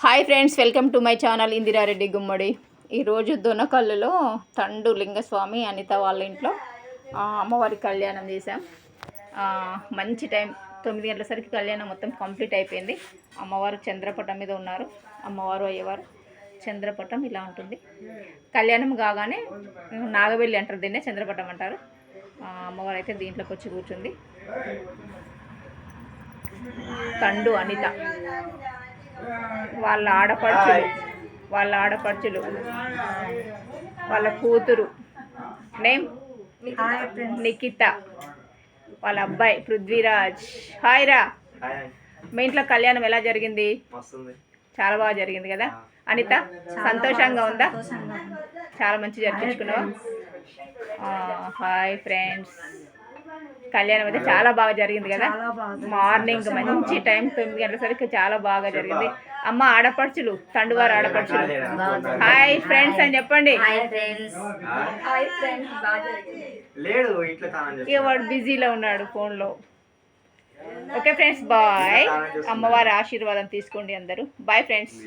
Hi friends, welcome to my channel Indira Reddy గుమ్మడి. ఈరోజు దొనకల్లులో తండు లింగస్వామి అనిత వాళ్ళ ఇంట్లో అమ్మవారి కళ్యాణం చేశాం. మంచి టైం 9 గంటల సరికి కళ్యాణం మొత్తం కంప్లీట్ అయిపోయింది. అమ్మవారు చంద్రపటం మీద ఉన్నారు. అమ్మవారు అయ్యవారు చంద్రపటం ఇలా ఉంటుంది. కళ్యాణం కాగానే నాగవెల్లి అంటారు, దీన్నే చంద్రపటం అంటారు. అమ్మవారు అయితే దీంట్లోకి వచ్చి కూర్చుంది. తండు అనిత వాళ్ళ ఆడపడుచులు వాళ్ళ కూతురు నేమ్ నిఖిత, వాళ్ళ అబ్బాయి పృథ్వీరాజ్. హాయ్ రా. మీ ఇంట్లో కళ్యాణం ఎలా జరిగింది? చాలా బాగా జరిగింది కదా అనిత? సంతోషంగా ఉందా? చాలా మంచి జరిపించుకున్నావా? హాయ్ ఫ్రెండ్స్, కళ్యాణం అయితే చాలా బాగా జరిగింది కదా. మార్నింగ్ మంచి టైం 9 గంటల సరికి చాలా బాగా జరిగింది. అమ్మ ఆడపడుచులు, తండువారు ఆడపడుచులు హాయ్ ఫ్రెండ్స్ అని చెప్పండి. ఇక వాడు బిజీలో ఉన్నాడు ఫోన్లో. Okay friends, bye. అమ్మవారి ఆశీర్వాదం తీసుకోండి అందరూ. Bye friends.